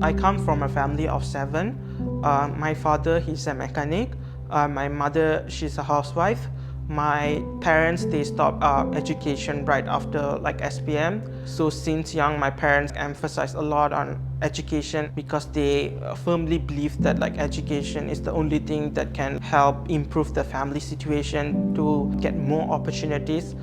I come from a family of 7. My father, he's a mechanic. My mother, she's a housewife. My parents, they stopped education right after SPM. So since young, my parents emphasized a lot on education because they firmly believe that education is the only thing that can help improve the family situation to get more opportunities.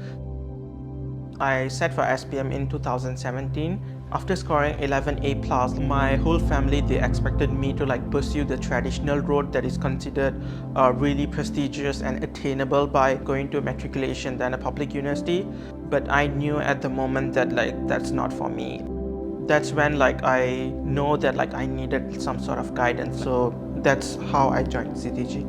I sat for SPM in 2017. After scoring 11A+, my whole family, they expected me to pursue the traditional road that is considered really prestigious and attainable by going to matriculation than a public university. But I knew at the moment that that's not for me. That's when I know that I needed some sort of guidance. So that's how I joined CTG.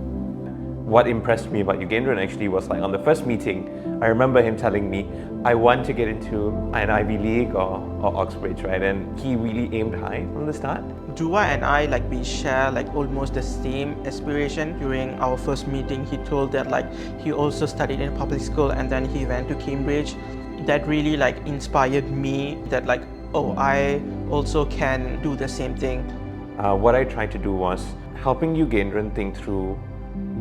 What impressed me about Yugendran actually was on the first meeting, I remember him telling me, I want to get into an Ivy League or Oxbridge, right? And he really aimed high from the start. Dhruva and I, we share almost the same aspiration. During our first meeting, he told that he also studied in public school and then he went to Cambridge. That really inspired me that oh, I also can do the same thing. What I tried to do was helping Yugendran think through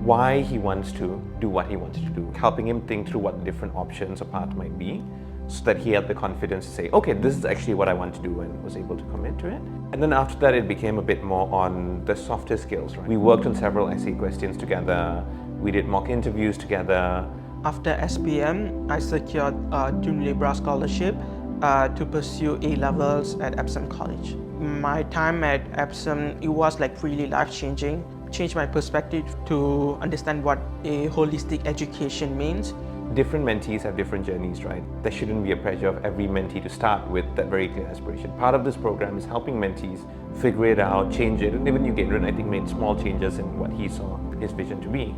why he wants to do what he wants to do, helping him think through what the different options or path might be, so that he had the confidence to say, okay, this is actually what I want to do, and was able to commit to it. And then after that, it became a bit more on the softer skills, right? We worked on several essay questions together, we did mock interviews together. After SPM, I secured a Tune Libra scholarship to pursue A-levels at Epsom College. My time at Epsom, it was really life-changing. Changed my perspective to understand what a holistic education means. Different mentees have different journeys, right? There shouldn't be a pressure of every mentee to start with that very clear aspiration. Part of this program is helping mentees figure it out, change it, and even Yugendran, I think, made small changes in what he saw his vision to be.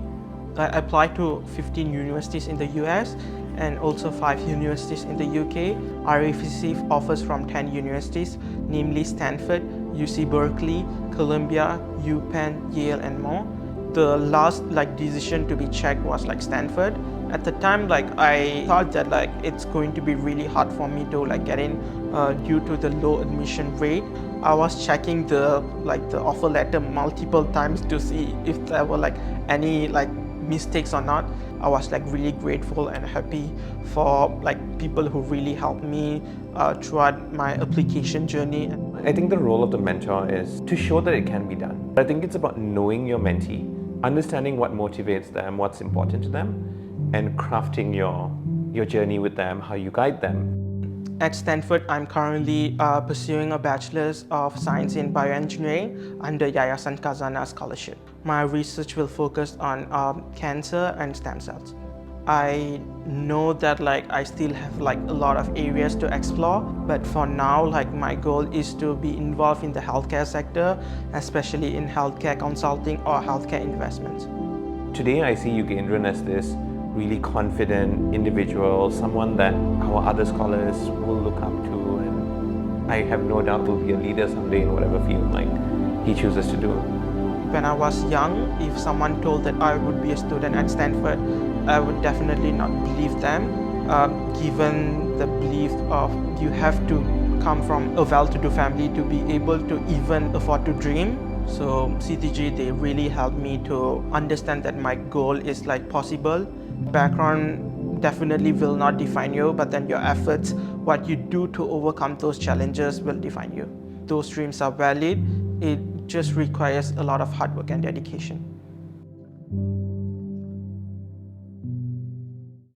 I applied to 15 universities in the US and also 5 universities in the UK. I received offers from 10 universities, namely Stanford, UC Berkeley, Columbia, UPenn, Yale, and more. The last decision to be checked was Stanford. At the time, I thought that it's going to be really hard for me to get in due to the low admission rate. I was checking the offer letter multiple times to see if there were any mistakes or not. I was really grateful and happy for people who really helped me throughout my application journey. I think the role of the mentor is to show that it can be done. I think it's about knowing your mentee, understanding what motivates them, what's important to them, and crafting your journey with them, how you guide them. At Stanford, I'm currently pursuing a Bachelor's of Science in Bioengineering under Yayasan Kazana Scholarship. My research will focus on cancer and stem cells. I know that I still have a lot of areas to explore, but for now my goal is to be involved in the healthcare sector, especially in healthcare consulting or healthcare investments. Today I see Yugendran as this really confident individual, someone that our other scholars will look up to, and I have no doubt will be a leader someday in whatever field he chooses to do. When I was young, if someone told that I would be a student at Stanford, I would definitely not believe them, given the belief of you have to come from a well-to-do family to be able to even afford to dream. So CTG, they really helped me to understand that my goal is possible. Background definitely will not define you, but then your efforts, what you do to overcome those challenges will define you. Those dreams are valid. It just requires a lot of hard work and dedication.